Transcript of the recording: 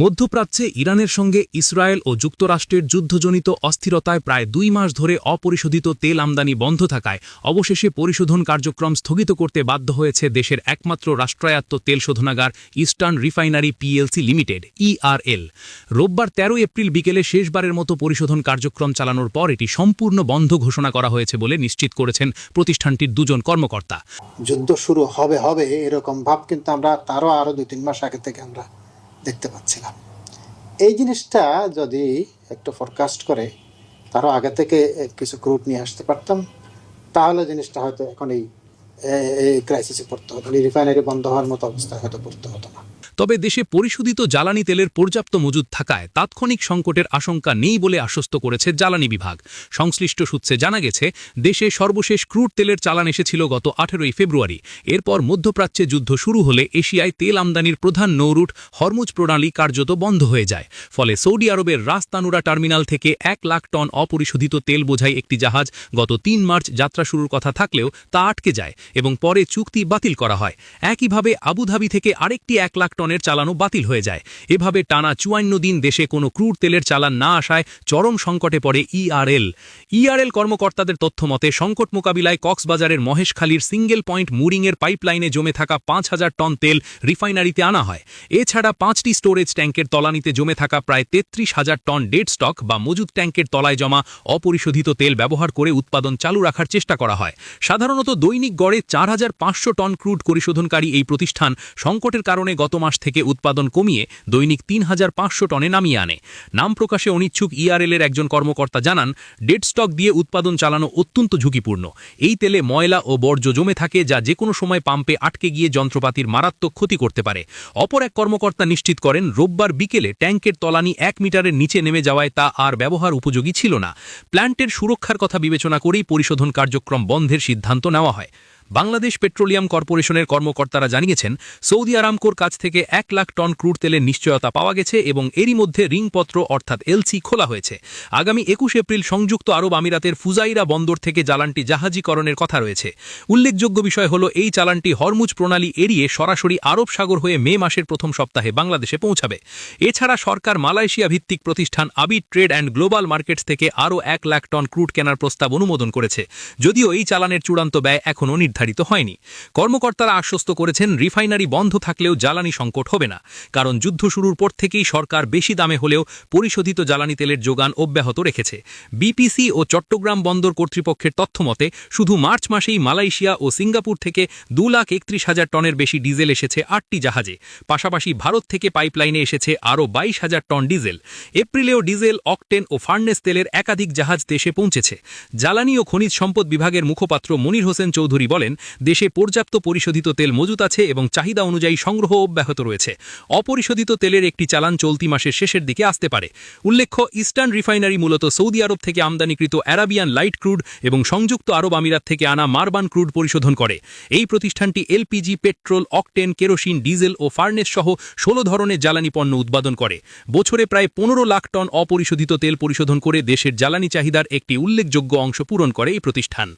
মধ্যপ্রাচ্যে ইরানের সঙ্গে ইসরায়েল ও যুক্তরাষ্ট্রের যুদ্ধজনিত অস্থিরতায় প্রায় ২ মাস ধরে অপরিশোধিত তেল আমদানি বন্ধ থাকায় অবশেষে পরিশোধন কার্যক্রম স্থগিত করতে বাধ্য হয়েছে দেশের একমাত্র রাষ্ট্রায়ত্ত তেল শোধনাগার eastern refinery PLC limited ERL. রোববার ১৩ এপ্রিল বিকেলে শেষবারের মতো পরিশোধন কার্যক্রম চালানোর পর এটি সম্পূর্ণ বন্ধ ঘোষণা করা হয়েছে বলে নিশ্চিত করেছেন প্রতিষ্ঠানটির দুজন কর্মকর্তা। যুদ্ধ শুরু হবে এরকম ভাব কিন্তু আমরা আরো ২-৩ মাস আগে থেকে আমরা দেখতে পাচ্ছিলাম। এই জিনিসটা যদি একটু ফরকাস্ট করে তারও আগে থেকে কিছু ক্রুড নিয়ে আসতে পারতাম, তাহলে জিনিসটা হয়তো এখন এই ক্রাইসিসে পড়তে হতো, রিফাইনারি বন্ধ হওয়ার মতো অবস্থায় হয়তো পড়তে হতো না। তবে দেশে পরিশোধিত জ্বালানি তেলের পর্যাপ্ত মজুদ থাকায় তাৎক্ষণিক সংকটের আশঙ্কা নেই বলে আশ্বস্ত করেছে জ্বালানি বিভাগ। সংশ্লিষ্ট সূত্রে জানা গেছে, দেশে সর্বশেষ ক্রুড তেলের চালান এসেছিল গত ১৮ ফেব্রুয়ারি। এরপর মধ্যপ্রাচ্যে যুদ্ধ শুরু হলে এশিয়ায় তেল আমদানির প্রধান নৌরুট হরমুজ প্রণালী কার্যত বন্ধ হয়ে যায়। ফলে সৌদি আরবের রাস তানুরা টার্মিনাল থেকে ১ লাখ টন অপরিশোধিত তেল বোঝাই একটি জাহাজ গত ৩ মার্চ যাত্রা শুরুর কথা থাকলেও তা আটকে যায় এবং পরে চুক্তি বাতিল করা হয়। একইভাবে আবুধাবি থেকে আরেকটি ১ লাখ টনের চালানও বাতিল হয়ে যায়। এভাবে টানা ৫৪ দিন দেশে কোনো ক্রুড তেলের চালান না আসায় চরম সংকটে পড়ে ইআরএল কর্মকর্তাদের তথ্যমতে সংকট মোকাবিলায় কক্সবাজারের মহেশখালীর সিঙ্গেল পয়েন্ট মুরিংয়ের পাইপলাইনে জমে থাকা ৫,০০০ টন তেল রিফাইনারিতে আনা হয়। এছাড়া ৫টি স্টোরেজ ট্যাঙ্কের তলানিতে জমে থাকা প্রায় ৩৩,০০০ টন ডেড স্টক বা মজুদ ট্যাঙ্কের তলায় জমা অপরিশোধিত তেল ব্যবহার করে উৎপাদন চালু রাখার চেষ্টা করা হয়। সাধারণত দৈনিক গড়ে ৪,৫০০ টন ক্রুড পরিশোধনকারী এই প্রতিষ্ঠান সংকটের কারণে গত মাস থেকে উৎপাদন কমিয়ে দৈনিক ৩,৫০০ টনে নামিয়ে আনে। নাম প্রকাশে অনিচ্ছুক ইআরএলের একজন কর্মকর্তা জানান, ডেড স্টক দিয়ে উৎপাদন চালানো অত্যন্ত ঝুঁকিপূর্ণ। এই তেলে ময়লা ও বর্জ্য জমে থাকে, যা যে কোনো সময় পাম্পে আটকে গিয়ে যন্ত্রপাতির মারাত্মক ক্ষতি করতে পারে। অপর এক কর্মকর্তা নিশ্চিত করেন, রোববার বিকেলে ট্যাঙ্কের তলানি ১ মিটারের নিচে নেমে যাওয়ায় তা আর ব্যবহার উপযোগী ছিল না। প্ল্যান্টের সুরক্ষার কথা বিবেচনা করেই পরিশোধন কার্যক্রম বন্ধের সিদ্ধান্ত নেওয়া হয়। বাংলাদেশ পেট্রোলিয়াম কর্পোরেশনের কর্মকর্তারা জানিয়েছেন, সৌদি আরামকোর কাছ থেকে ১ লাখ টন ক্রুড তেলের নিশ্চয়তা পাওয়া গেছে এবং এরই মধ্যে রিংপত্র অর্থাৎ এলসি খোলা হয়েছে। আগামী ২১ এপ্রিল সংযুক্ত আরব আমিরাতের ফুজাইরা বন্দর থেকে চালানটি জাহাজীকরণের কথা রয়েছে। উল্লেখযোগ্য বিষয় হল, এই চালানটি হরমুজ প্রণালী এড়িয়ে সরাসরি আরব সাগর হয়ে মে মাসের প্রথম সপ্তাহে বাংলাদেশে পৌঁছাবে। এছাড়া সরকার মালয়েশিয়া ভিত্তিক প্রতিষ্ঠান আবিড ট্রেড অ্যান্ড গ্লোবাল মার্কেটস থেকে আরও ১ লাখ টন ক্রুড কেনার প্রস্তাব অনুমোদন করেছে, যদিও এই চালানের চূড়ান্ত ব্যয় এখনও নির্ধারিত হয়নি। কর্মকর্তারা আশ্বস্ত করেছেন, রিফাইনারি বন্ধ থাকলেও জ্বালানি সংকট হবে না, কারণ যুদ্ধ শুরুর পর থেকেই সরকার বেশি দামে হলেও পরিশোধিত জ্বালানি তেলের যোগান অব্যাহত রেখেছে। বিপিসি ও চট্টগ্রাম বন্দর কর্তৃপক্ষের তথ্যমতে শুধু মার্চ মাসেই মালয়েশিয়া ও সিঙ্গাপুর থেকে ২,৩১,০০০ টনের বেশি ডিজেল এসেছে ৮টি জাহাজে। পাশাপাশি ভারত থেকে পাইপলাইনে এসেছে আরও ২২,০০০ টন ডিজেল। এপ্রিলেও ডিজেল, অকটেন ও ফার্নেস তেলের একাধিক জাহাজ দেশে পৌঁছেছে। জ্বালানি ও খনিজ সম্পদ বিভাগের মুখপাত্র মনির হোসেন চৌধুরী বলেন, দেশে পর্যাপ্ত পরিশোধিত তেল মজুত আছে এবং চাহিদা অনুযায়ী সংগ্রহ অব্যাহত রয়েছে। অপরিশোধিত তেলের একটি চালান চলতি মাসের শেষের দিকে আসতে পারে। উল্লেখ্য, ইস্টার্ন রিফাইনারি মূলত সৌদি আরব থেকে আমদানিকৃত অ্যারাবিয়ান লাইট ক্রুড এবং সংযুক্ত আরব আমিরাত থেকে আনা মারবান ক্রুড পরিশোধন করে। এই প্রতিষ্ঠানটি LPG, petrol, octane, kerosene, diesel ও ফার্নেস সহ ১৬ ধরনের জ্বালানি পণ্য উৎপাদন করে। বছরে প্রায় ১৫ লাখ টন অপরিশোধিত তেল পরিশোধন করে দেশের জ্বালানি চাহিদার একটি উল্লেখযোগ্য অংশ পূরণ করে এই প্রতিষ্ঠান।